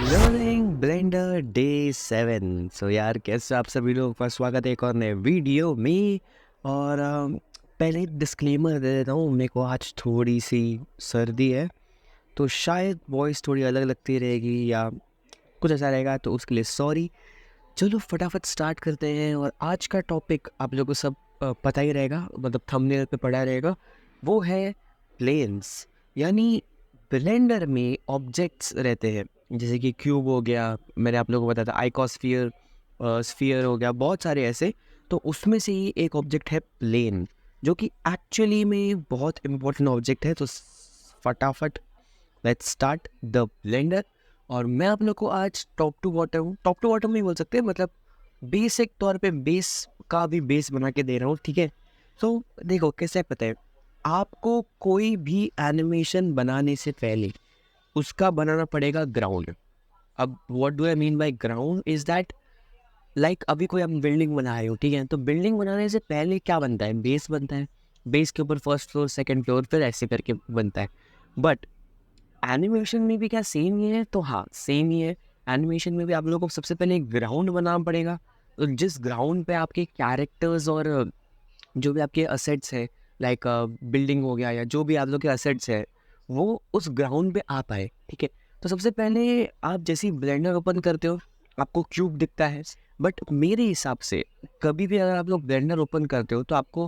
Learning blender day 7। सो यार कैसे आप सभी लोग का स्वागत है एक और नए वीडियो में। और पहले डिस्क्लेमर दे देता हूँ, मेरे को आज थोड़ी सी सर्दी है तो शायद वॉइस थोड़ी अलग लगती रहेगी या कुछ ऐसा रहेगा, तो उसके लिए सॉरी। चलो फटाफट स्टार्ट करते हैं। और आज का टॉपिक आप लोगों को सब पता ही रहेगा, मतलब थंबनेल पे पड़ा रहेगा। वो है प्लेन्स, यानी ब्लेंडर में ऑब्जेक्ट्स रहते हैं जैसे कि क्यूब हो गया, मैंने आप लोगों को बताया था आइकोस्फियर, स्फीयर हो गया, बहुत सारे ऐसे। तो उसमें से ही एक ऑब्जेक्ट है प्लेन, जो कि एक्चुअली में बहुत इम्पोर्टेंट ऑब्जेक्ट है। तो फटाफट लेट्स स्टार्ट द ब्लेंडर। और मैं आप लोग को आज टॉप टू बॉटम नहीं बोल सकते, मतलब बेसिक तौर पे बेस का भी बेस बना के दे रहा हूँ, ठीक है। तो देखो कैसे पता है, आपको कोई भी एनिमेशन बनाने से पहले उसका बनाना पड़ेगा ग्राउंड। अब what do I mean by ground is that, like अभी कोई हम बिल्डिंग बना रहे हो, ठीक है, तो बिल्डिंग बनाने से पहले क्या बनता है, बेस बनता है। बेस के ऊपर फर्स्ट फ्लोर, सेकंड फ्लोर, फिर ऐसे करके बनता है। बट एनिमेशन में भी क्या सेम ही है? तो हाँ, सेम ही है। एनिमेशन में भी आप लोगों को सबसे पहले एक ग्राउंड बनाना पड़ेगा। तो जिस ग्राउंड पे आपके कैरेक्टर्स और जो भी आपके असेट्स है, लाइक बिल्डिंग हो गया या जो भी आप लोग के असेट्स है, वो उस ग्राउंड पे आ पाए, ठीक है। तो सबसे पहले आप जैसे ही ब्लेंडर ओपन करते हो, आपको क्यूब दिखता है। बट मेरे हिसाब से कभी भी अगर आप लोग ब्लेंडर ओपन करते हो तो आपको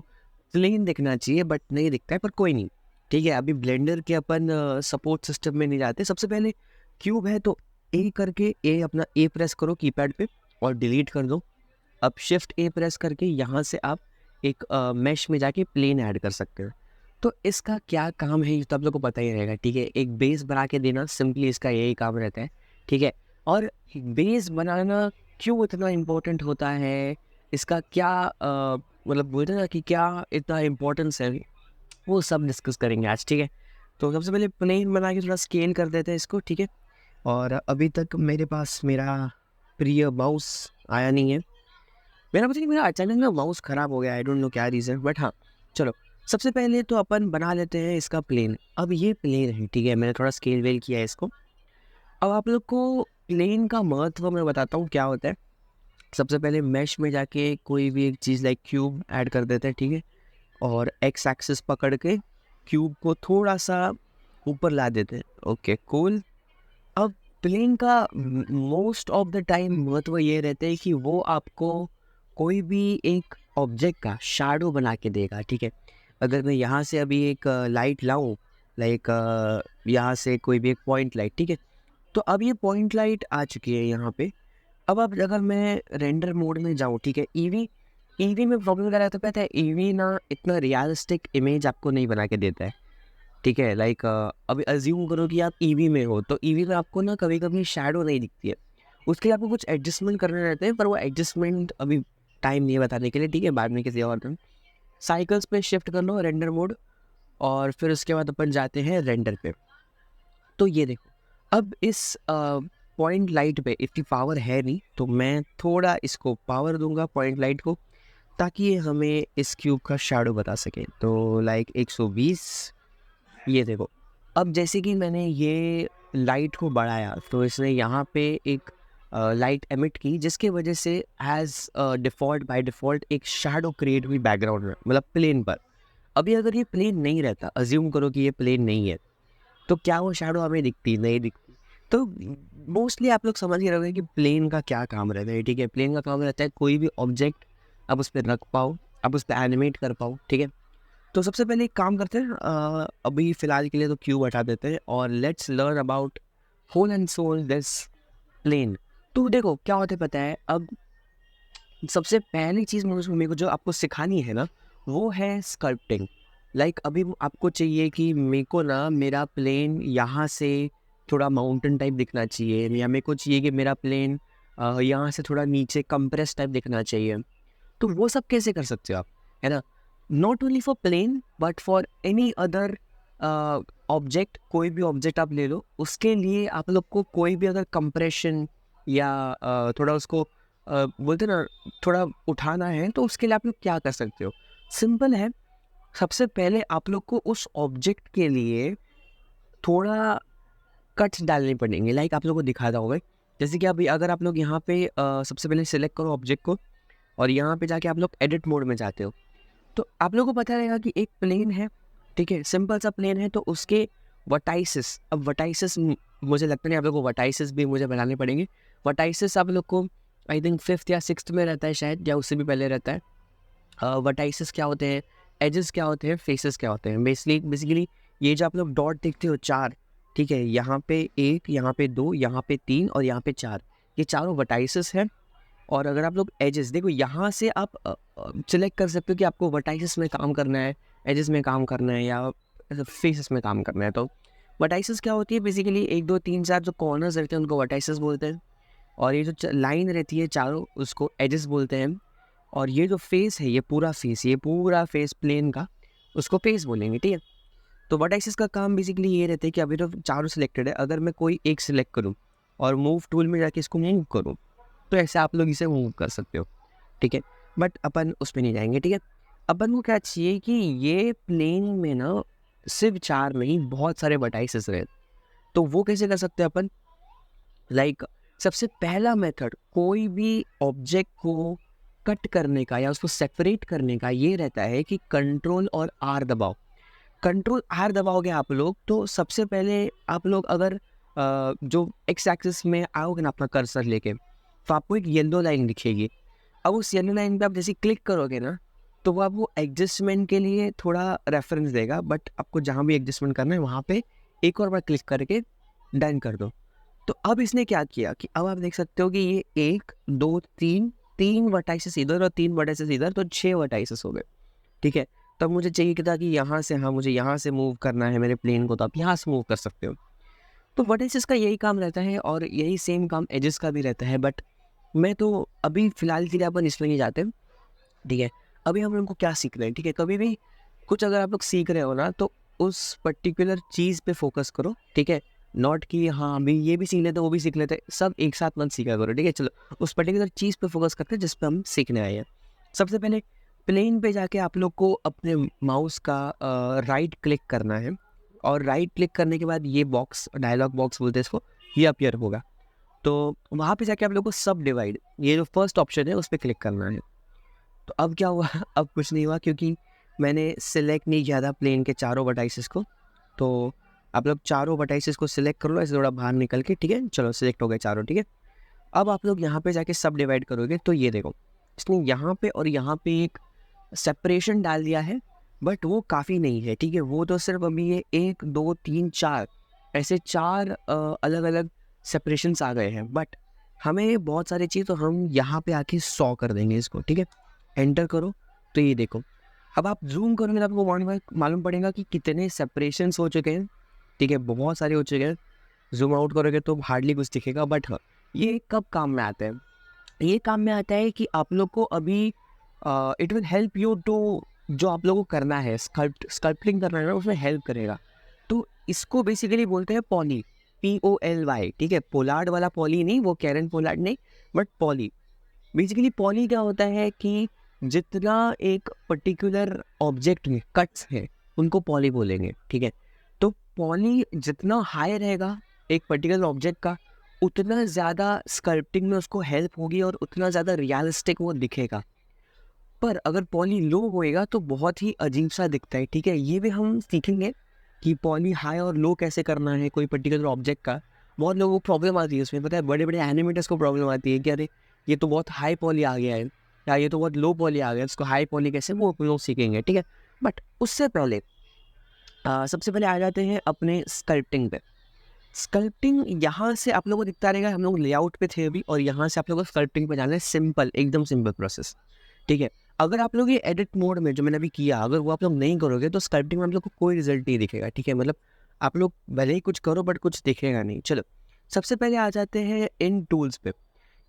प्लेन दिखना चाहिए, बट नहीं दिखता है, पर कोई नहीं, ठीक है। अभी ब्लेंडर के अपन सपोर्ट सिस्टम में नहीं जाते। सबसे पहले क्यूब है तो ए करके, ए अपना ए प्रेस करो कीपैड पे और डिलीट कर दो। अब शिफ्ट ए प्रेस करके यहाँ से आप एक मैश में जाके प्लेन ऐड कर सकते हो। तो इसका क्या काम है ये तो आप लोग को पता ही रहेगा, ठीक है। एक बेस बना के देना, सिंपली इसका यही काम रहता है, ठीक है। और बेस बनाना क्यों इतना इम्पोर्टेंट होता है, इसका क्या मतलब बोलते हैं ना कि क्या इतना इम्पोर्टेंस है, वो सब डिस्कस करेंगे आज, ठीक है। तो सबसे पहले प्लेन बना के थोड़ा स्केल कर देते हैं इसको, ठीक है। और अभी तक मेरे पास मेरा प्रिय माउस आया नहीं है। मेरा पता नहीं, मेरा अचानक ना माउस ख़राब हो गया, आई डोंट नो क्या रीज़न, बट हाँ चलो। सबसे पहले तो अपन बना लेते हैं इसका प्लेन। अब ये प्लेन है, ठीक है, मैंने थोड़ा स्केल वेल किया है इसको। अब आप लोग को प्लेन का महत्व मैं बताता हूँ क्या होता है। सबसे पहले मैश में जाके कोई भी एक चीज़ लाइक क्यूब ऐड कर देते हैं, ठीक है। और एक्स एक्सिस पकड़ के क्यूब को थोड़ा सा ऊपर ला देते हैं, ओके कूल। अब प्लेन का मोस्ट ऑफ द टाइम महत्व ये रहता है कि वो आपको कोई भी एक ऑब्जेक्ट का शैडो बना के देगा, ठीक है। अगर मैं यहाँ से अभी एक लाइट लाऊं, लाइक यहाँ से कोई भी एक पॉइंट लाइट, ठीक है, तो अब ये पॉइंट लाइट आ चुकी है यहाँ पे। अब अगर मैं रेंडर मोड में जाऊँ, ठीक है, ईवी ईवी में प्रॉब्लम क्या रहता है पता है, ईवी ना इतना रियलिस्टिक इमेज आपको नहीं बना के देता है, ठीक है। लाइक अभी अज्यूम करो कि आप ईवी में हो, तो ईवी में आपको ना कभी कभी शैडो नहीं दिखती है। उसके लिए आपको कुछ एडजस्टमेंट करने रहते हैं, पर वो एडजस्टमेंट अभी टाइम नहीं है बताने के लिए, ठीक है, बाद में किसी और दिन। साइकिल्स पे शिफ्ट कर लो रेंडर मोड, और फिर उसके बाद अपन जाते हैं रेंडर पे। तो ये देखो, अब इस पॉइंट लाइट पे इतनी पावर है नहीं, तो मैं थोड़ा इसको पावर दूंगा पॉइंट लाइट को, ताकि ये हमें इस क्यूब का शैडो बता सके। तो लाइक 120, ये देखो। अब जैसे कि मैंने ये लाइट को बढ़ाया तो इसने यहाँ पे एक लाइट एमिट की, जिसके वजह से एज डिफ़ॉल्ट बाय डिफ़ॉल्ट एक शैडो क्रिएट हुई बैकग्राउंड में, मतलब प्लेन पर। अभी अगर ये प्लेन नहीं रहता, अज्यूम करो कि ये प्लेन नहीं है, तो क्या वो शैडो हमें दिखती? नहीं दिखती। तो मोस्टली आप लोग समझ ही रहोगे कि प्लेन का क्या काम रहता है, ठीक है। प्लेन का काम रहता है कोई भी ऑब्जेक्ट आप उस पर रख पाओ, आप उस पर एनिमेट कर पाओ, ठीक है। तो सबसे पहले एक काम करते हैं, अभी फ़िलहाल के लिए तो क्यूब हटा देते हैं और let's learn about whole and sole this plane. तो देखो क्या होता है पता है, अब सबसे पहली चीज़ मेरे को जो आपको सिखानी है ना, वो है स्कल्पटिंग। लाइक अभी आपको चाहिए कि मेरे को ना मेरा प्लेन यहाँ से थोड़ा माउंटेन टाइप दिखना चाहिए, या मेरे को चाहिए कि मेरा प्लेन यहाँ से थोड़ा नीचे कंप्रेस टाइप दिखना चाहिए। तो वो सब कैसे कर सकते हो आप, है ना। Not only for plane but for any other object, कोई भी ऑब्जेक्ट आप ले लो, उसके लिए आप लोग को कोई भी अगर कंप्रेशन या थोड़ा उसको बोलते ना थोड़ा उठाना है, तो उसके लिए आप लोग क्या कर सकते हो, सिंपल है। सबसे पहले आप लोग को उस ऑब्जेक्ट के लिए थोड़ा कट्स डालने पड़ेंगे। लाइक आप लोगों को दिखाता हूँ मैं, जैसे कि अभी अगर आप लोग यहाँ पे सबसे पहले सिलेक्ट करो ऑब्जेक्ट को और यहाँ पे जाके आप लोग एडिट मोड में जाते हो, तो आप लोगों को पता रहेगा कि एक प्लेन है, ठीक है, सिंपल सा प्लेन है, तो उसके वर्टाइसिस, अब वर्टाइसिस मुझे लगता नहीं आप लोग को वर्टाइसिस भी मुझे बनाने पड़ेंगे। वर्टाइसिस आप लोग को आई थिंक 5th या 6th में रहता है शायद, या उससे भी पहले रहता है। वर्टाइसिस क्या होते हैं, एजेस क्या होते हैं, फेसेस क्या होते हैं। बेसिकली ये जो आप लोग डॉट देखते हो 4, ठीक है, यहाँ पे 1, यहाँ पे 2, यहाँ पे 3 और यहाँ पे 4, ये चारों वर्टाइसिस हैं। और अगर आप लोग एजेस देखो, यहाँ से आप सिलेक्ट कर सकते हो कि आपको वर्टाइसिस में काम करना है, एजेस में काम करना है, या फेसेस में काम करना है। तो वर्टाइसिस क्या होती है, बेसिकली 1 2 3 4 जो कॉर्नर्स रहते हैं उनको वर्टाइसिस बोलते हैं, और ये जो लाइन रहती है चारों उसको एजेस बोलते हैं। और ये जो फेस है, ये पूरा फेस प्लेन का, उसको फेस बोलेंगे, ठीक है। तो वर्टाइसिस का काम बेसिकली ये रहता है कि अभी तो चारों सिलेक्टेड है, अगर मैं कोई एक सिलेक्ट करूँ और मूव टूल में जाके इसको मूव करूँ, तो ऐसे आप लोग इसे मूव कर सकते हो, ठीक है। बट अपन उस पर नहीं जाएंगे, ठीक है। अपन को क्या चाहिए कि ये प्लेन में ना सिर्फ 4 नहीं, बहुत सारे वर्टाइसिस रहे, तो वो कैसे कर सकते हैं अपन। लाइक सबसे पहला मेथड कोई भी ऑब्जेक्ट को कट करने का या उसको सेपरेट करने का ये रहता है कि कंट्रोल और आर दबाओ। कंट्रोल आर दबाओगे आप लोग, तो सबसे पहले आप लोग अगर जो एक्स एक्सिस में आओगे ना अपना कर्सर लेके, तो आपको एक येलो लाइन दिखेगी। अब उस येलो लाइन पे आप जैसे क्लिक करोगे ना, तो वो आपको एडजस्टमेंट के लिए थोड़ा रेफरेंस देगा, बट आपको जहाँ भी एडजस्टमेंट करना है वहाँ पे एक और बार क्लिक करके डन कर दो। तो अब इसने क्या किया कि अब आप देख सकते हो कि ये 1 2 3 3 वर्टाइसेस इधर और 3 वर्टाइसेस इधर, तो 6 वर्टाइसेस हो गए, ठीक है। तब मुझे चाहिए कि था कि यहाँ से, हाँ मुझे यहाँ से मूव करना है मेरे प्लेन को, तो आप यहाँ से मूव कर सकते हो। तो वर्टाइसेस का यही काम रहता है और यही सेम काम एजेस का भी रहता है। बट मैं तो अभी फ़िलहाल के लिए अपन इसमें नहीं जाते, ठीक है। अभी हम लोग को क्या सीख रहे हैं, ठीक है। कभी भी कुछ अगर आप लोग सीख रहे हो ना, तो उस पर्टिकुलर चीज़ पे फोकस करो, ठीक है। नॉट कि हाँ अभी ये भी सीख लेते वो भी सीख लेते, सब एक साथ मत सीखा करो, ठीक है। चलो उस पर्टिकुलर चीज़ पे फोकस करते हैं जिस पे हम सीखने आए हैं। सबसे पहले प्लेन पे जाके आप लोग को अपने माउस का राइट क्लिक करना है, और राइट क्लिक करने के बाद ये बॉक्स, डायलॉग बॉक्स बोलते हैं इसको, ये अपीयर होगा। तो वहाँ पे जाके आप लोग को सब डिवाइड, ये जो फर्स्ट ऑप्शन है उस पर क्लिक करना है। तो अब क्या हुआ अब कुछ नहीं हुआ, क्योंकि मैंने सिलेक्ट नहीं किया था प्लेन के चारों वर्टाइसेस को। तो आप लोग चारों वर्टाइसेस को सिलेक्ट कर लो ऐसे थोड़ा बाहर निकल के, ठीक है। चलो सिलेक्ट हो गए चारों, ठीक है। अब आप लोग यहाँ पे जाके सब डिवाइड करोगे, तो ये देखो इसने यहाँ पे और यहाँ पे एक सेपरेशन डाल दिया है, बट वो काफ़ी नहीं है, ठीक है। वो तो सिर्फ अभी ये 1 2 3 4 ऐसे 4 अलग अलग सेपरेशंस आ गए हैं, बट हमें बहुत सारी चीज़, तो हम यहाँ पे आके 100 कर देंगे इसको, ठीक है। एंटर करो, तो ये देखो अब आप जूम करोगे तो आपको मालूम पड़ेगा कि कितने सेपरेशंस हो चुके हैं, ठीक है, बहुत सारे हो चुके हैं। जूम आउट करोगे तो हार्डली कुछ दिखेगा, बट हाँ ये कब काम में आता है, ये काम में आता है कि आप लोग को अभी it will help you to, जो आप लोगों को करना है स्कल्पटिंग करना है ना, उसमें हेल्प करेगा। तो इसको बेसिकली बोलते हैं पॉली, POLY, ठीक है। पोलार्ड वाला पॉली नहीं, वो कैरन पोलार्ड नहीं, बट पॉली। बेसिकली पॉली क्या होता है कि जितना एक पर्टिकुलर ऑब्जेक्ट में कट्स है उनको पॉली बोलेंगे, ठीक है। तो पॉली जितना हाई रहेगा एक पर्टिकुलर ऑब्जेक्ट का, उतना ज़्यादा स्कल्पटिंग में उसको हेल्प होगी और उतना ज़्यादा रियलिस्टिक वो दिखेगा। पर अगर पॉली लो होएगा तो बहुत ही अजीब सा दिखता है, ठीक है। ये भी हम सीखेंगे कि पॉली हाई और लो कैसे करना है कोई पर्टिकुलर ऑब्जेक्ट का। बहुत लोगों को प्रॉब्लम आती है उसमें, पता है, बड़े बड़े एनिमेटर्स को प्रॉब्लम आती है कि अरे ये तो बहुत हाई पॉली आ गया है, या ये तो बहुत लो पॉली आ गया है, इसको हाई पॉली कैसे, वो लोग सीखेंगे, ठीक है। बट उससे पहले सबसे पहले आ जाते हैं अपने स्कल्पटिंग पे। स्कल्पटिंग यहाँ से आप लोगों को दिखता रहेगा, हम लोग लेआउट पे थे अभी, और यहाँ से आप लोगों को स्कल्पटिंग पे जाना है। सिंपल, एकदम सिंपल प्रोसेस, ठीक है। अगर आप लोग ये एडिट मोड में जो मैंने अभी किया, अगर वो आप लोग नहीं करोगे तो स्कल्पटिंग में आप लोग को कोई रिजल्ट नहीं दिखेगा, ठीक है। मतलब आप लोग भले ही कुछ करो बट कुछ दिखेगा नहीं। चलो सबसे पहले आ जाते हैं इन टूल्स पे।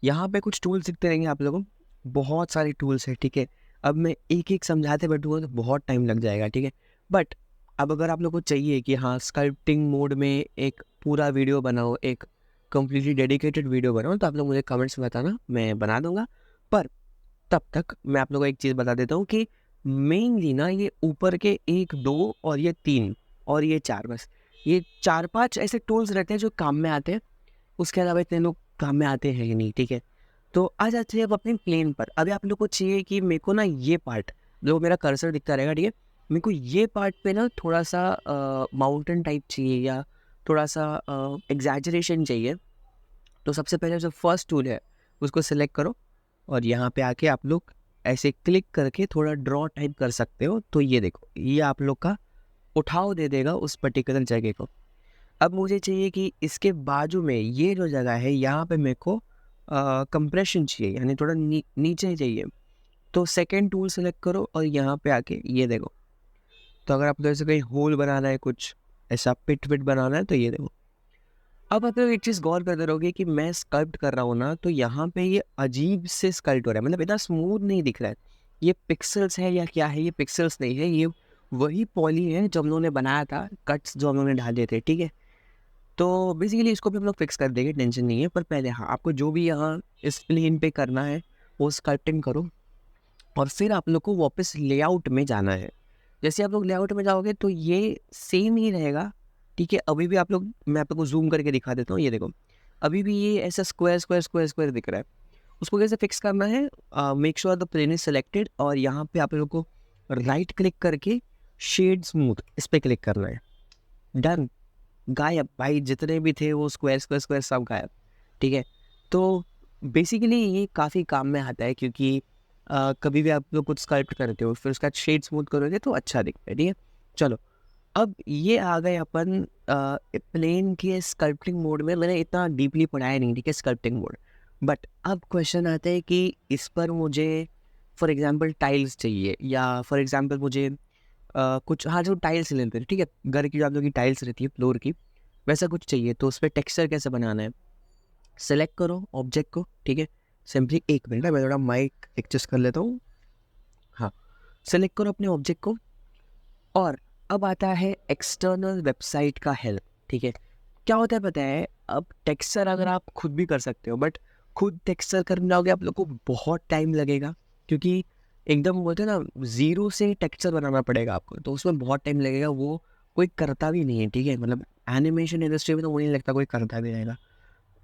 यहाँ पे कुछ टूल्स दिखते रहेंगे आप लोगों को, बहुत सारे टूल्स हैं, ठीक है। अब मैं एक एक समझाते बैठूँगा तो बहुत टाइम लग जाएगा, ठीक है। बट अब अगर आप लोग को चाहिए कि हाँ स्कल्पटिंग मोड में एक पूरा वीडियो बनाओ, एक कम्प्लीटली डेडिकेटेड वीडियो बनाओ, तो आप लोग मुझे कमेंट्स में बताना, मैं बना दूंगा। पर तब तक मैं आप लोगों को एक चीज़ बता देता हूँ कि मेनली ना ये ऊपर के 1 2 और ये 3 और ये 4, बस ये 4-5 ऐसे टूल्स रहते हैं जो काम में आते हैं, उसके अलावा इतने लोग काम में आते हैं ही नहीं, ठीक है। तो आ जाते हैं अब अपने प्लेन पर। अभी आप लोग को चाहिए कि मेरे को ना ये पार्ट, जो मेरा कर्सर दिखता रहेगा, ठीक है, मेरे को ये पार्ट पे ना थोड़ा सा माउंटेन टाइप चाहिए या थोड़ा सा एग्जैजरेशन चाहिए। तो सबसे पहले जो फर्स्ट टूल है उसको सिलेक्ट करो और यहाँ पे आके आप लोग ऐसे क्लिक करके थोड़ा ड्रॉ टाइप कर सकते हो। तो ये देखो, ये आप लोग का उठाव दे देगा उस पर्टिकुलर जगह को। अब मुझे चाहिए कि इसके बाजू में ये जो जगह है यहाँ पे मेरे को कंप्रेशन चाहिए, यानी थोड़ा नीचे चाहिए। तो सेकेंड टूल सेलेक्ट करो और यहाँ पे आके ये देखो। तो अगर आपको ऐसे कहीं होल बनाना है, कुछ ऐसा पिट विट बनाना है, तो ये देखो। अब आप लोग एक चीज़ गौर करते रहोगे कि मैं स्कल्प्ट कर रहा हूँ ना, तो यहाँ पे ये अजीब से स्कल्प्ट हो रहा है, मतलब इतना स्मूथ नहीं दिख रहा है। ये पिक्सल्स है या क्या है? ये पिक्सल्स नहीं है, ये वही पॉली है जो हम लोगों ने बनाया था, कट्स जो हम लोगों ने डाले थे, ठीक है। तो बेसिकली इसको भी हम लोग फिक्स कर देंगे, टेंशन नहीं है। पर पहले हाँ, आपको जो भी यहाँ इस प्लेन पे करना है वो स्कल्पटिंग करो और फिर आप लोग को वापस लेआउट में जाना है। जैसे आप लोग लेआउट में जाओगे तो ये सेम ही रहेगा, ठीक है। अभी भी आप लोग, मैं आप लोग को जूम करके दिखा देता हूँ, ये देखो अभी भी ये ऐसा स्क्वायर स्क्वायर स्क्वायर स्क्वायर दिख रहा है। उसको कैसे फिक्स करना है? Make sure the plane is selected और यहाँ पे आप लोग को राइट क्लिक करके शेड स्मूथ इस पर क्लिक करना है। डन, गायब भाई, जितने भी थे वो स्क्वायर स्क्वायर स्क्वायर सब गायब, ठीक है। तो बेसिकली ये काफ़ी काम में आता है क्योंकि कभी भी आप लोग कुछ स्कल्प्ट करते हो फिर उसका शेड स्मूथ करोगे तो अच्छा दिखता है, ठीक है। चलो, अब ये आ गए अपन प्लेन के स्कल्पटिंग मोड में। मैंने इतना डीपली पढ़ाया नहीं, ठीक है, स्कल्पटिंग मोड। बट अब क्वेश्चन आता है कि इस पर मुझे फॉर एग्जांपल टाइल्स चाहिए या फॉर एग्जांपल मुझे कुछ, हाँ, जो टाइल्स लेते हैं, ठीक है, घर की जो आप लोग की टाइल्स रहती है फ्लोर की, वैसा कुछ चाहिए। तो उस पर टेक्सचर कैसे बनाना है? सेलेक्ट करो ऑब्जेक्ट को, ठीक है। सिंपली एक मिनट है, मैं थोड़ा माइक एडजस्ट कर लेता हूँ। हाँ, सेलेक्ट करो अपने ऑब्जेक्ट को और अब आता है एक्सटर्नल वेबसाइट का हेल्प, ठीक है। क्या होता है पता है? अब टेक्सचर अगर आप खुद भी कर सकते हो, बट खुद टेक्सचर करने जाओगे आप लोग को बहुत टाइम लगेगा, क्योंकि एकदम बोलते हैं ना, ज़ीरो से टेक्सचर बनाना पड़ेगा आपको, तो उसमें बहुत टाइम लगेगा। वो कोई करता भी नहीं है, ठीक है, मतलब एनिमेशन इंडस्ट्री में तो मुझे नहीं लगता कोई करता भी रहेगा।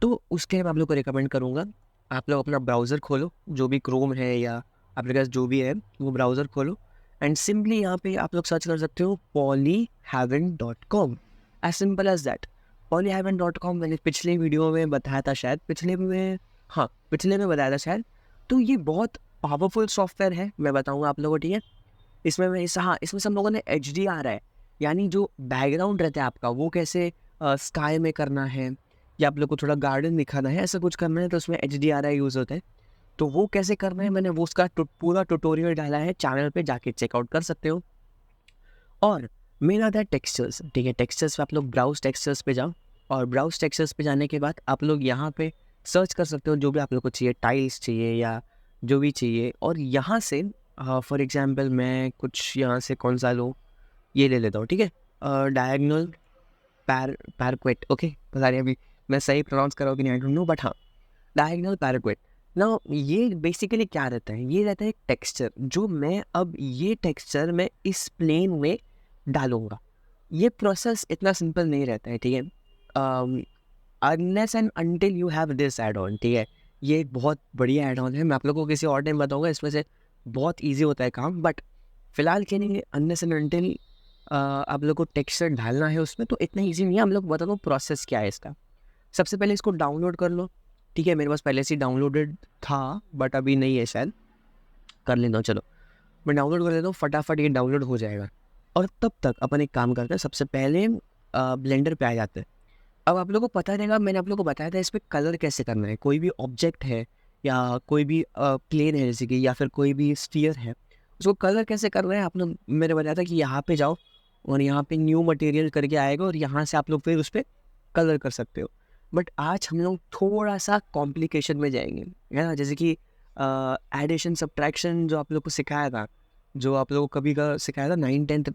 तो उसके लिए मैं आप लोग को रिकमेंड करूँगा, आप लोग अपना ब्राउज़र खोलो, जो भी क्रोम है या आपके पास जो भी है वो ब्राउज़र खोलो एंड सिंपली यहाँ पे आप लोग सर्च कर सकते हो polyheaven.com, as simple as that. polyheaven.com मैंने पिछले वीडियो में बताया था शायद, पिछले में बताया था शायद। तो ये बहुत पावरफुल सॉफ्टवेयर है, मैं बताऊँगा आप लोगों को, ठीक है। इसमें मैं हाँ, इसमें सब लोगों ने HDR है, यानी जो बैकग्राउंड रहता है आपका वो कैसे स्काई में करना है या आप लोग को थोड़ा गार्डन दिखाना है, ऐसा कुछ करना है, तो उसमें HDR यूज़ होता है। तो वो कैसे करना है, मैंने वो उसका पूरा ट्यूटोरियल डाला है चैनल पे, जाके चेकआउट कर सकते हो। और मेन आता है टेक्सचर्स, ठीक है। टेक्सचर्स पे आप लोग ब्राउज टेक्सचर्स पे जाओ और ब्राउज टेक्सचर्स पे जाने के बाद आप लोग यहाँ पे सर्च कर सकते हो जो भी आप लोग को चाहिए, टाइल्स चाहिए या जो भी चाहिए। और यहाँ से फॉर एग्जांपल मैं कुछ यहाँ से कौन सा लूँ, ये ले लेता हूँ, ठीक है। डायगोनल पैरक्वेट, ओके, पता नहीं अभी मैं सही प्रोनाउंस कर रहा हूँ कि नहीं, आई डोंट नो, बट हाँ, डायगोनल पैराक्वेट ना। ये बेसिकली क्या रहता है? ये रहता है टेक्सचर, जो मैं अब ये टेक्सचर मैं इस प्लेन में डालूंगा। ये प्रोसेस इतना सिंपल नहीं रहता है, ठीक है। Unless and until you have this add on, ठीक है। ये एक बहुत बढ़िया एड ऑन है, मैं आप लोगों को किसी और टाइम बताऊंगा, इसमें से बहुत ईजी होता है काम। बट फिलहाल के लिए अनलेस एंड अनटिल आप लोग को टेक्सचर डालना है उसमें, तो इतना ईजी नहीं है। हम लोग बता दो प्रोसेस क्या है इसका। सबसे पहले इसको डाउनलोड कर लो, ठीक है। मेरे पास पहले से डाउनलोडेड था बट अभी नहीं है शायद, कर लेता हूँ। चलो मैं डाउनलोड कर लेता हूँ, फटाफट ये डाउनलोड हो जाएगा। और तब तक अपन एक काम करते हैं, सबसे पहले ब्लेंडर पे आ जाते हैं। अब आप लोगों को पता रहेगा, मैंने आप लोगों को बताया था इस पर कलर कैसे करना है। कोई भी ऑब्जेक्ट है या कोई भी प्लेन है जैसे कि, या फिर कोई भी स्फीयर है, उसको कलर कैसे करना है आपने मैंने बताया था कि यहाँ पे जाओ और यहाँ पे न्यू मटेरियल करके आएगा और यहाँ से आप लोग फिर उस पर कलर कर सकते हो। बट आज हम लोग थोड़ा सा कॉम्प्लिकेशन में जाएंगे, है ना। जैसे कि एडिशन सब्ट्रैक्शन जो आप लोग को सिखाया था, जो आप लोगों को कभी का सिखाया था 9th 10th,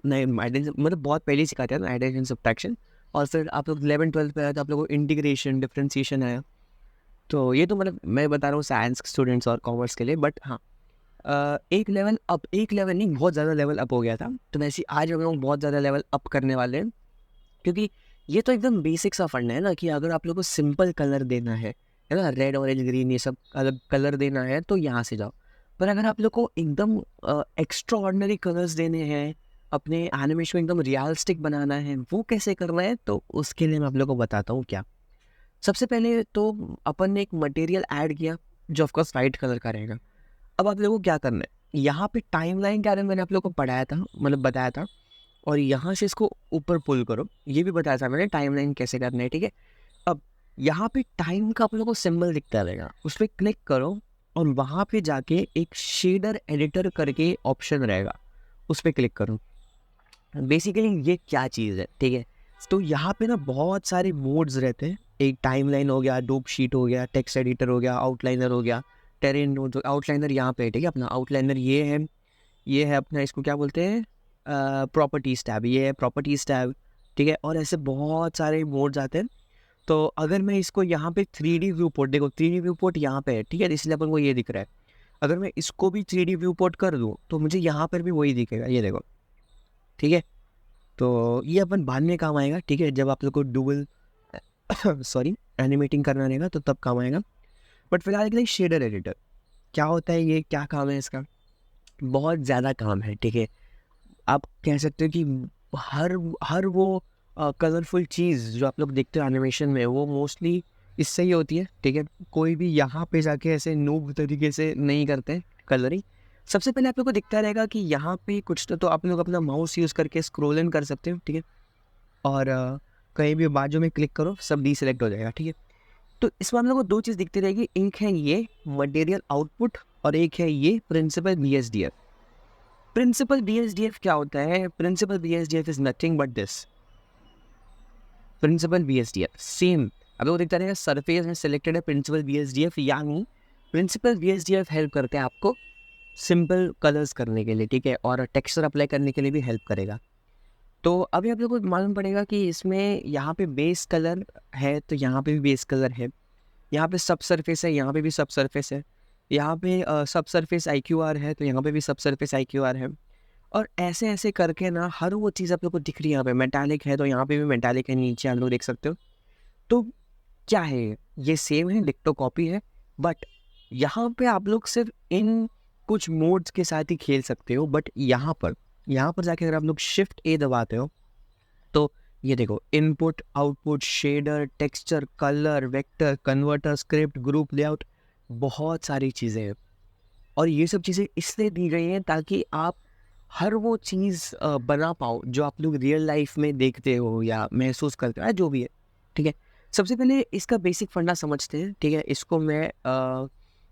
मतलब बहुत पहले ही सिखाया था एडिशन सब्ट्रैक्शन। और फिर आप लोग 11th 12th पे आया तो आप लोगों को इंटीग्रेशन डिफ्रेंसिएशन आया। तो ये तो मतलब मैं बता रहा हूँ साइंस स्टूडेंट्स और कॉमर्स के लिए। बट हाँ, एक लेवल अप, एक लेवल नहीं, बहुत ज़्यादा लेवल अप हो गया था। तो वैसे आज हम लोग बहुत ज़्यादा लेवल अप करने वाले हैं, क्योंकि ये तो एकदम बेसिक सा फंड है ना कि अगर आप लोग को सिंपल कलर देना है ना, रेड ऑरेंज ग्रीन ये सब अलग कलर देना है तो यहाँ से जाओ। पर अगर आप लोग को एकदम एक्स्ट्रा ऑर्डिनरी कलर्स देने हैं, अपने एनिमेशन को एकदम रियलिस्टिक बनाना है, वो कैसे करना है, तो उसके लिए मैं आप लोग को बताता हूँ क्या। सबसे पहले तो अपन ने एक मटेरियल ऐड किया जो ऑफकोर्स वाइट कलर का रहेगा। अब आप लोगों को क्या करना है, यहाँ पे टाइमलाइन क्या मैंने आप लोग को पढ़ाया था, मतलब बताया था, और यहाँ से इसको ऊपर पुल करो, ये भी बताया था मैंने टाइमलाइन कैसे करना है, ठीक है। अब यहाँ पे टाइम का आप लोगों को सिंबल दिखता रहेगा, उस पर क्लिक करो और वहाँ पे जाके एक शेडर एडिटर करके ऑप्शन रहेगा, उस पर क्लिक करो। बेसिकली ये क्या चीज़ है, ठीक है। तो यहाँ पे ना बहुत सारे मोड्स रहते हैं, एक टाइमलाइन हो गया, डोप शीट हो गया, टेक्स्ट एडिटर हो गया, आउटलाइनर हो गया, टेरेन नोड। आउटलाइनर यहाँ पे, ठीक है, अपना आउटलाइनर ये है अपना, इसको क्या बोलते हैं, प्रॉपर्टीज टैब, ये है प्रॉपर्टीज टैब, ठीक है। और ऐसे बहुत सारे मोड्स आते हैं। तो अगर मैं इसको यहाँ पे 3D व्यू पोर्ट, देखो 3D व्यू पोर्ट यहाँ पे है, ठीक है, इसलिए अपन को ये दिख रहा है। अगर मैं इसको भी 3D व्यू पोर्ट कर दूँ तो मुझे यहाँ पर भी वही दिखेगा, ये देखो, ठीक है। तो ये अपन बाद में काम आएगा, ठीक है, जब आप लोग को डुअल सॉरी एनिमेटिंग करना रहेगा तो तब काम आएगा। बट फिलहाल के लिए शेडर एडिटर क्या होता है, ये क्या काम है इसका, बहुत ज़्यादा काम है, ठीक है। आप कह सकते हो कि हर हर वो कलरफुल चीज़ जो आप लोग देखते हो एनिमेशन में, वो मोस्टली इससे ही होती है, ठीक है। कोई भी यहाँ पे जाके ऐसे नूब तरीके से नहीं करते हैं कलरिंग। सबसे पहले आप लोग को दिखता रहेगा कि यहाँ पे कुछ तो आप लोग अपना माउस यूज़ करके स्क्रॉल इन कर सकते हो, ठीक है। और कहीं भी बाजू में क्लिक करो, सब डीसेलेक्ट हो जाएगा, ठीक है। तो इसमें हम लोग को दो चीज़ दिखती रहेगी, एक है ये मटेरियल आउटपुट और एक है ये प्रिंसिपल BSDF। प्रिंसिपल BSDF क्या होता है, principal BSDF is nothing but this. Principal BSDF same अब लोग दिखता रहेगा, सरफेस में सिलेक्टेड है प्रिंसिपल BSDF, यानी प्रिंसिपल BSDF हेल्प करते हैं आपको सिंपल कलर्स करने के लिए, ठीक है, और टेक्सचर अप्लाई करने के लिए भी हेल्प करेगा। तो अभी आप लोगों को मालूम पड़ेगा कि इसमें यहाँ पे बेस कलर है तो यहाँ पे भी बेस कलर है, यहाँ पे सब सरफेस है, यहाँ पे भी सब सरफेस है, यहाँ पे सब सरफेस IQR है तो यहाँ पे भी सब सरफेस IQR है। और ऐसे ऐसे करके ना हर वो चीज़ आप लोग को दिख रही है। यहाँ पे मेटालिक है तो यहाँ पे भी मेटालिक है, नीचे आप लोग देख सकते हो। तो क्या है ये सेम है, डिक्टो कॉपी है, बट यहाँ पे आप लोग सिर्फ इन कुछ मोड्स के साथ ही खेल सकते हो। बट यहाँ पर जाके अगर आप लोग Shift A दबाते हो तो ये देखो, input output shader texture colour vector converter script group layout, बहुत सारी चीज़ें हैं। और ये सब चीज़ें इसलिए दी गई हैं ताकि आप हर वो चीज़ बना पाओ जो आप लोग रियल लाइफ में देखते हो या महसूस करते हो, जो भी है, ठीक है। सबसे पहले इसका बेसिक फंडा समझते हैं, ठीक है। इसको मैं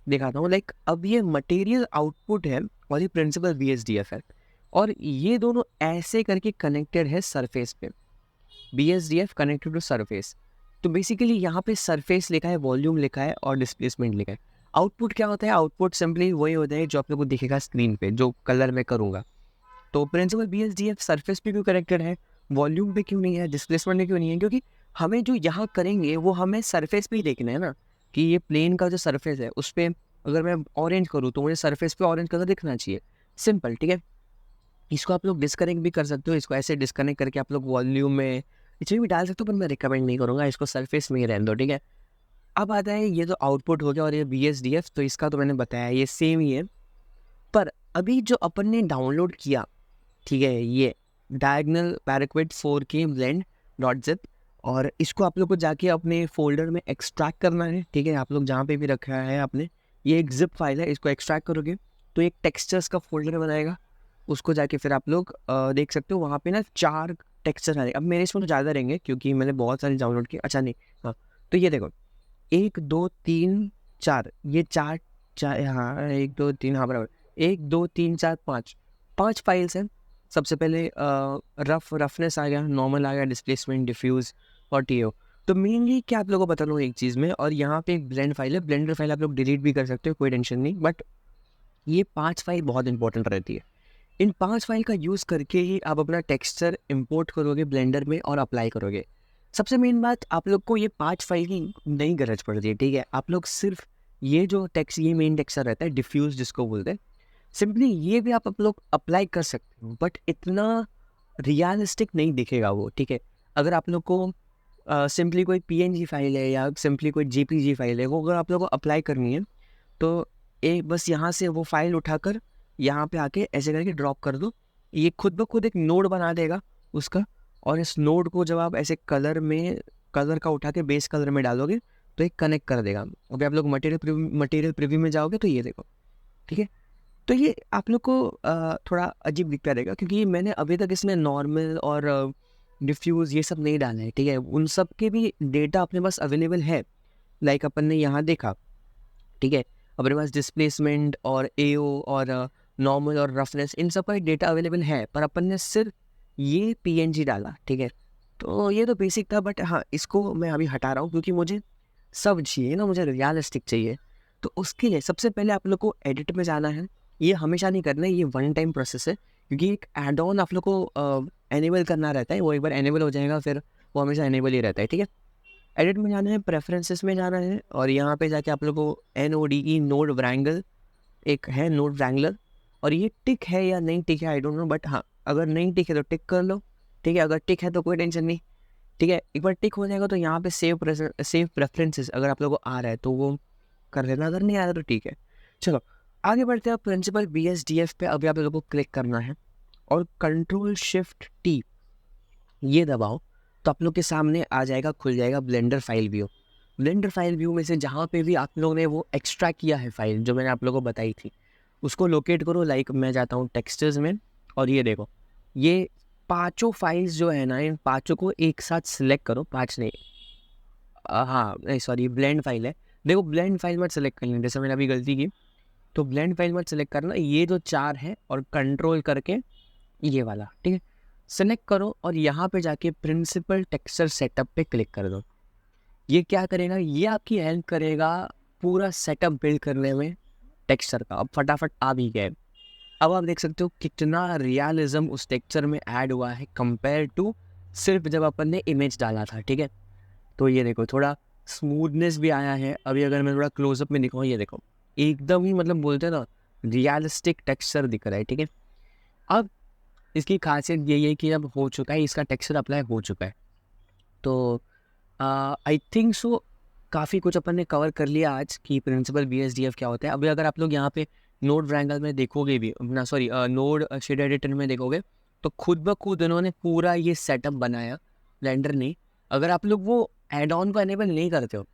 दिखाता हूँ। लाइक अब ये मटेरियल आउटपुट है और ये प्रिंसिपल BSDF है, और ये दोनों ऐसे करके कनेक्टेड है सरफेस पे। BSDF connected to surface. तो बेसिकली यहाँ पे सरफेस लिखा है, वॉल्यूम लिखा है और डिस्प्लेसमेंट लिखा है। आउटपुट क्या होता है, आउटपुट सिंपली वही होता है जो आप लोग को दिखेगा स्क्रीन पे, जो कलर मैं करूँगा। तो प्रिंसिपल BSDF सरफेस पे क्यों कनेक्टेड है, वॉल्यूम पे क्यों नहीं है, डिस्प्लेसमेंट में क्यों नहीं है, क्योंकि हमें जो यहाँ करेंगे वो हमें सरफेस पे ही देखना है ना, कि ये प्लेन का जो सरफेस है उस पर अगर मैं ऑरेंज करूँ तो मुझे सरफेस पे ऑरेंज कलर दिखना चाहिए, सिंपल, ठीक है। इसको आप लोग डिस्कनेक्ट भी कर सकते हो, इसको ऐसे डिस्कनेक्ट करके आप लोग वॉल्यूम में इसमें भी डाल सकते हो, पर मैं रिकमेंड नहीं करूँगा, इसको सरफेस में ही रहने दो, ठीक है। अब आता है ये तो आउटपुट हो गया, और ये BSDF तो इसका तो मैंने बताया ये सेम ही है। पर अभी जो अपन ने डाउनलोड किया, ठीक है, ये डायगनल पैराक्विड 4K ब्लेंड .zip, और इसको आप लोग को जाके अपने फोल्डर में एक्सट्रैक्ट करना है, ठीक है। आप लोग जहाँ पे भी रखा है आपने, ये एक जिप फाइल है, इसको एक्सट्रैक्ट करोगे तो एक टेक्सचर्स का फोल्डर बनाएगा। उसको जाके फिर आप लोग देख सकते हो, वहाँ पे ना 4 टेक्सचर आ रहे। अब मेरे इसमें तो ज़्यादा रहेंगे क्योंकि मैंने बहुत सारे डाउनलोड किए, अच्छा नहीं, हाँ। तो ये देखो 1 2 3 4, ये 4 4, हाँ 1 2 3, हाँ बराबर, 1 2 3 4 5 फाइल्स हैं। सबसे पहले रफनेस आ गया, नॉर्मल आ गया, डिस्प्लेसमेंट, डिफ्यूज़ और TO। तो मेनली क्या आप लोगों को बता दूँ एक चीज़ में, और यहाँ पे एक ब्लेंड फाइल है, ब्लेंडर फाइल आप लोग डिलीट भी कर सकते हो, कोई टेंशन नहीं। बट ये 5 फाइल बहुत इंपॉर्टेंट रहती है। इन 5 फाइल का यूज़ करके ही आप अपना टेक्सचर इंपोर्ट करोगे ब्लेंडर में और अप्लाई करोगे। सबसे मेन बात, आप लोग को ये 5 फाइल की नहीं गरज पड़ती है, ठीक है। आप लोग सिर्फ ये जो ये मेन टेक्सचर रहता है डिफ्यूज़ जिसको बोलते हैं, सिंपली ये भी आप लोग अप्लाई कर सकते हो, बट इतना रियलिस्टिक नहीं दिखेगा वो, ठीक है। अगर आप लोग को सिंपली कोई पीएनजी फाइल है या सिंपली कोई जेपीजी फाइल है, वो अगर आप लोगों को अप्लाई करनी है तो एक बस यहाँ से वो फाइल उठाकर यहाँ पे आके ऐसे करके ड्रॉप कर दो, ये खुद ब खुद एक नोड बना देगा उसका। और इस नोड को जब आप ऐसे कलर का उठा के बेस कलर में डालोगे तो एक कनेक्ट कर देगा। अभी आप लोग मटेरियल प्रीव्यू में जाओगे तो ये देखो, ठीक है। तो ये आप लोग को थोड़ा अजीब दिखता रहेगा क्योंकि मैंने अभी तक इसमें नॉर्मल और डिफ्यूज़ ये सब नहीं डाला है, ठीक है। उन सब के भी डेटा अपने पास अवेलेबल है, लाइक अपन ने यहाँ देखा, ठीक है। अपने पास डिस्प्लेसमेंट और एओ और नॉर्मल और रफनेस, इन सब का डेटा अवेलेबल है, पर अपन ने सिर्फ ये पीएनजी डाला, ठीक है। तो ये तो बेसिक था, बट हाँ इसको मैं अभी हटा रहा हूँ क्योंकि मुझे सब चाहिए ना, मुझे रियलिस्टिक चाहिए। तो उसके लिए सबसे पहले आप लोग को एडिट में जाना है। ये हमेशा नहीं करना है, ये वन टाइम प्रोसेस है क्योंकि एक एड ऑन आप लोग को एनेबल करना रहता है। वो एक बार एनेबल हो जाएगा फिर वो हमेशा एनेबल ही रहता है, ठीक है। एडिट में जाना है, प्रेफरेंसेस में जाना है और यहाँ पे जाके आप लोग को NODE नोड व्रैंगल एक है, नोड व्रैंगलर। और ये टिक है या नहीं टिक है आई डोंट नो, बट हाँ अगर नहीं टिक है तो टिक कर लो, ठीक है। अगर टिक है तो कोई टेंशन नहीं, ठीक है। एक बार टिक हो जाएगा तो यहाँ पे सेव प्रेफरेंसेस अगर आप लोग को आ रहा है तो वो कर लेना, अगर नहीं आ रहा तो ठीक है। चलो आगे बढ़ते हैं। प्रिंसिपल BSDF पे अभी आप लोगों को क्लिक करना है और Ctrl+Shift+T ये दबाओ तो आप लोग के सामने आ जाएगा, खुल जाएगा blender file view. Blender file view में से जहाँ पे भी आप लोगों ने वो एक्स्ट्रा किया है फाइल जो मैंने आप लोगों को बताई थी, उसको लोकेट करो। लाइक मैं जाता हूँ टेक्सचर्स में और ये देखो, ये पांचों फाइल्स जो है ना, इन पांचों को एक साथ सिलेक्ट करो। पांच नहीं, हाँ नहीं सॉरी, ब्लेंड फाइल है। देखो ब्लेंड फाइल मत सेलेक्ट करनी, जैसे मैंने अभी गलती की, तो ब्लेंड फाइल मत सेलेक्ट करना। ये जो चार है और कंट्रोल करके ये वाला, ठीक है, सेलेक्ट करो और यहाँ पे जाके प्रिंसिपल टेक्सचर सेटअप पे क्लिक कर दो। ये क्या करेगा, ये आपकी हेल्प करेगा पूरा सेटअप बिल्ड करने में टेक्सचर का। अब फटाफट आ भी गए। अब आप देख सकते हो कितना रियलिज्म उस टेक्सचर में ऐड हुआ है कंपेयर टू सिर्फ जब अपन ने इमेज डाला था, ठीक है। तो ये देखो थोड़ा स्मूथनेस भी आया है। अभी अगर मैं थोड़ा क्लोजअप में दिखाऊँ, ये देखो एकदम ही मतलब बोलते हैं ना रियलिस्टिक टेक्सचर दिख रहा है, ठीक है। अब इसकी खासियत यही है कि अब हो चुका है, इसका टेक्सचर अप्लाई हो चुका है। तो आई थिंक सो काफ़ी कुछ अपन ने कवर कर लिया आज कि प्रिंसिपल BSDF क्या होता है। अभी अगर आप लोग यहाँ पे नोड व्रैंगल में देखोगे भी ना, सॉरी नोड शेड एडिटर में देखोगे तो खुद ब खुद उन्होंने पूरा ये सेटअप बनाया ब्लेंडर ने। अगर आप लोग वो एड ऑन को एनेबल नहीं करते हो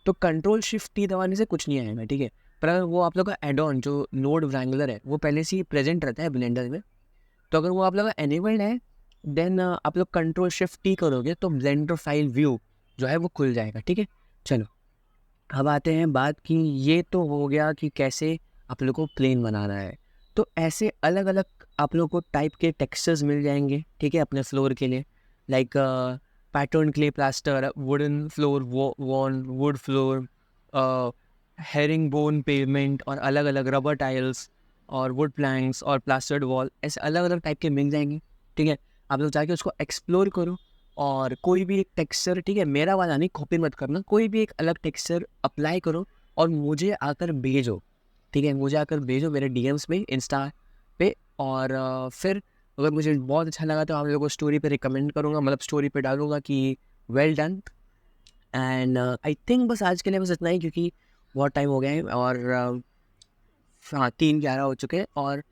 तो Ctrl+Shift+T दबाने से कुछ नहीं आएगा, ठीक है। पर अगर वो आप लोग का एड ऑन जो नोड व्रैंगलर है वो पहले से ही प्रेजेंट रहता है ब्लेंडर में, तो अगर वो आप लोग का एनेबल्ड है देन आप लोग Ctrl+Shift+T करोगे तो ब्लेंडर फाइल व्यू जो है वो खुल जाएगा, ठीक है। चलो अब आते हैं बात की, ये तो हो गया कि कैसे आप लोग को प्लेन बनाना है। तो ऐसे अलग अलग आप लोग को टाइप के टेक्सचर्स मिल जाएंगे, ठीक है, अपने फ्लोर के लिए। Like pattern clay plaster, wooden floor worn, wood floor, herringbone pavement और अलग अलग रबर टाइल्स और वुड प्लैंक्स और प्लास्टर्ड वॉल, ऐसे अलग अलग टाइप के मिल जाएंगे, ठीक है। आप लोग जाके उसको एक्सप्लोर करो और कोई भी एक टेक्सचर, ठीक है, मेरा वाला नहीं, कॉपी मत करना, कोई भी एक अलग टेक्सचर अप्लाई करो और मुझे आकर भेजो, ठीक है। मुझे आकर भेजो मेरे DMs में इंस्टा पे। और फिर अगर मुझे बहुत अच्छा लगा तो आप लोगों को स्टोरी पे रिकमेंड करूँगा, मतलब स्टोरी पे डालूंगा कि well done. And I think बस आज के लिए बस इतना ही क्योंकि बहुत टाइम हो गया है और हाँ 3:11 हो चुके हैं और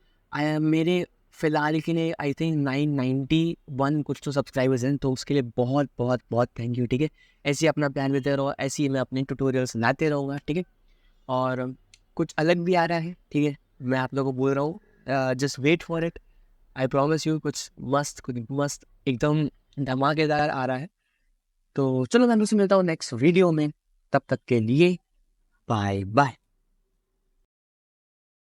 मेरे फ़िलहाल के लिए आई थिंक 991 कुछ तो सब्सक्राइबर्स हैं, तो उसके लिए बहुत बहुत बहुत थैंक यू, ठीक है। ऐसे ही अपना प्लान देते रहो, ऐसे ही मैं अपने ट्यूटोरियल्स लाते रहूँगा, ठीक है। और कुछ अलग भी आ रहा है, ठीक है, मैं आप लोगों को बोल रहा हूँ, just wait for it. I promise you कुछ मस्त एकदम धमाकेदार आ रहा है। तो चलो मैं तुमसे मिलता हूँ नेक्स्ट वीडियो में, तब तक के लिए बाय बाय।